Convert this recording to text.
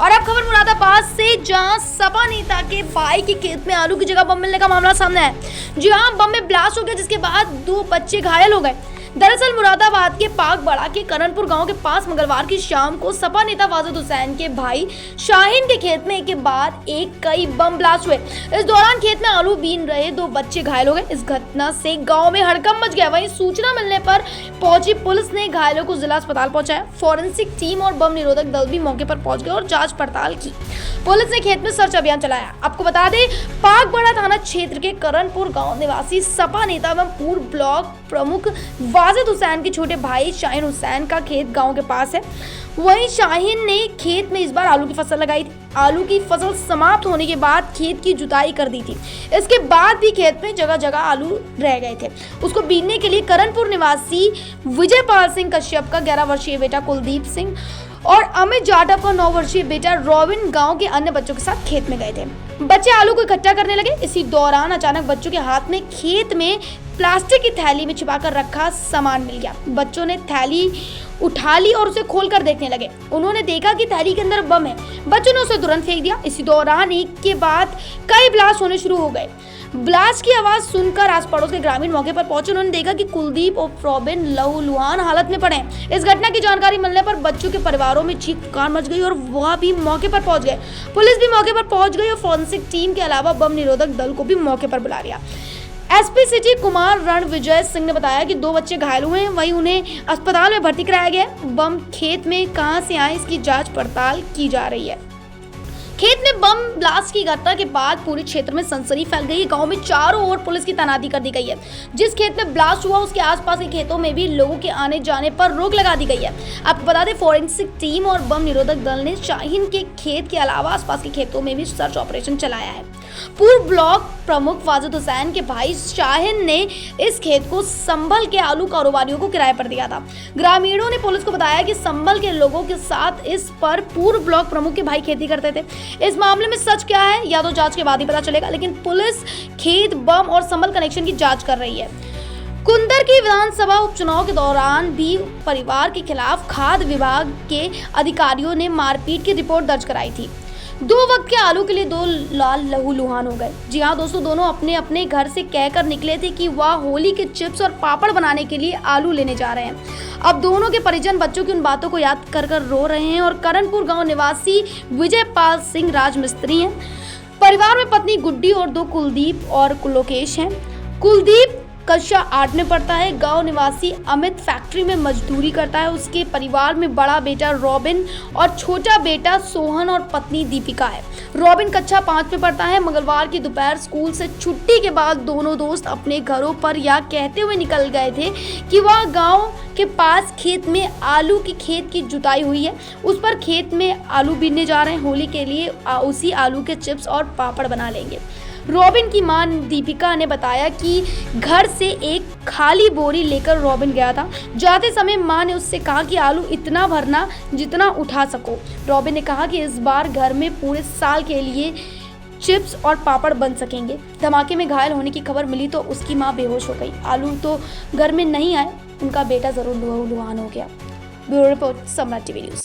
और अब खबर मुरादाबाद से, जहां सपा नेता के भाई के खेत में आलू की जगह बम मिलने का मामला सामने आया। जी हां, बम में ब्लास्ट हो गया, जिसके बाद 2 बच्चे घायल हो गए। दरअसल मुरादाबाद के पाकबड़ा के करणपुर गांव के पास मंगलवार की शाम को सपा नेता वाजिद हुसैन के भाई शाहीन के खेत में एक के बाद एक कई बम ब्लास्ट हुए। इस दौरान खेत में आलू बीन रहे 2 बच्चे घायल हो गए। इस घटना से गांव में हड़कंप मच गया। वहीं सूचना मिलने पर पहुंची पुलिस ने घायलों को जिला अस्पताल पहुंचाया। फॉरेंसिक टीम और बम निरोधक दल भी मौके पर पहुंच गए और जांच पड़ताल की। पुलिस ने खेत में सर्च अभियान चलाया। आपको बता दें, पाकबड़ा थाना क्षेत्र के करणपुर गांव निवासी सपा नेता एवं पूर्व ब्लॉक प्रमुख वाजिद हुसैन के छोटे भाई शाहीन हुसैन का खेत गांव के पास है। वहीं शाहीन ने खेत में इस बार आलू की फसल लगाई थी। आलू की फसल समाप्त होने के बाद खेत की जुताई कर दी थी। इसके बाद भी खेत में जगह जगह आलू रह गए थे। उसको बीनने के लिए करणपुर निवासी विजयपाल सिंह कश्यप का 11 वर्षीय बेटा कुलदीप सिंह और अमित जाटव का 9 वर्षीय बेटा रॉबिन गांव के अन्य बच्चों के साथ खेत में गए थे। बच्चे आलू को इकट्ठा करने लगे। इसी दौरान अचानक बच्चों के हाथ में खेत में प्लास्टिक की थैली में छिपाकर रखा सामान मिल गया। बच्चों ने थैली उठा ली और उसे खोलकर देखने लगे। उन्होंने देखा कि थैली के अंदर बम है। बच्चों ने उसे तुरंत फेंक दिया। इसी दौरान एक के बाद कई ब्लास्ट होने शुरू हो गए। ब्लास्ट की आवाज सुनकर आस पड़ोस के ग्रामीण मौके पर पहुंचे। उन्होंने देखा कि कुलदीप और रॉबिन लहूलुहान हालत में पड़े हैं। इस घटना की जानकारी मिलने पर बच्चों के परिवारों में चीख पुकार मच गई और वह भी मौके पर पहुंच गए। पुलिस भी मौके पर पहुंच गई और फॉरेंसिक टीम के अलावा बम निरोधक दल को भी मौके पर बुला लिया। एसपी सिटी कुमार रणविजय सिंह ने बताया कि 2 बच्चे घायल हुए हैं। वहीं उन्हें अस्पताल में भर्ती कराया गया है। बम खेत में कहां से आए, इसकी जांच पड़ताल की जा रही है। खेत में बम ब्लास्ट की घटना के बाद पूरे क्षेत्र में सनसनी फैल गई है। गांव में चारों ओर पुलिस की तैनाती कर दी गई है। जिस खेत में ब्लास्ट हुआ उसके आसपास के खेतों में भी लोगों के आने जाने पर रोक लगा दी गई है। आपको बता दें, फॉरेंसिक टीम और बम निरोधक दल ने शाहीन के खेत के अलावा आसपास के खेतों में भी सर्च ऑपरेशन चलाया है। पूर्व ब्लॉक प्रमुख वाजिद हुसैन के भाई शाहीन ने इस खेत को संभल के आलू कारोबारियों को किराए पर दिया था। ग्रामीणों ने पुलिस को बताया कि संभल के लोगों के साथ इस पर पूर्व ब्लॉक प्रमुख के भाई खेती करते थे। इस मामले में सच क्या है या तो जांच के बाद ही पता चलेगा, लेकिन पुलिस खेत, बम और संभल कनेक्शन की जांच कर रही है। कुंदर की विधानसभा उपचुनाव के दौरान भी परिवार के खिलाफ खाद्य विभाग के अधिकारियों ने मारपीट की रिपोर्ट दर्ज कराई थी। 2 वक्त के आलू के लिए 2 लाल लहूलुहान हो गए। जी हाँ दोस्तों, दोनों अपने अपने घर से कहकर निकले थे कि वह होली के चिप्स और पापड़ बनाने के लिए आलू लेने जा रहे हैं। अब दोनों के परिजन बच्चों की उन बातों को याद कर कर रो रहे हैं। और करणपुर गांव निवासी विजयपाल सिंह राजमिस्त्री हैं। परिवार में पत्नी गुड्डी और 2 कुलदीप और लोकेश हैं। कुलदीप कक्षा 8 में पढ़ता है। गांव निवासी अमित फैक्ट्री में मजदूरी करता है। उसके परिवार में बड़ा बेटा रॉबिन और छोटा बेटा सोहन और पत्नी दीपिका है। रॉबिन कक्षा 5 में पढ़ता है। मंगलवार की दोपहर स्कूल से छुट्टी के बाद दोनों दोस्त अपने घरों पर यह कहते हुए निकल गए थे कि वह गांव के पास खेत में आलू की खेत की जुताई हुई है, उस पर खेत में आलू बीनने जा रहे हैं। होली के लिए उसी आलू के चिप्स और पापड़ बना लेंगे। रॉबिन की मां दीपिका ने बताया कि घर से एक खाली बोरी लेकर रॉबिन गया था। जाते समय मां ने उससे कहा कि आलू इतना भरना जितना उठा सको। रॉबिन ने कहा कि इस बार घर में पूरे साल के लिए चिप्स और पापड़ बन सकेंगे। धमाके में घायल होने की खबर मिली तो उसकी मां बेहोश हो गई। आलू तो घर में नहीं आए, उनका बेटा जरूर लहूलुहान हो गया। ब्यूरो रिपोर्ट, सम्राट टीवी न्यूज़।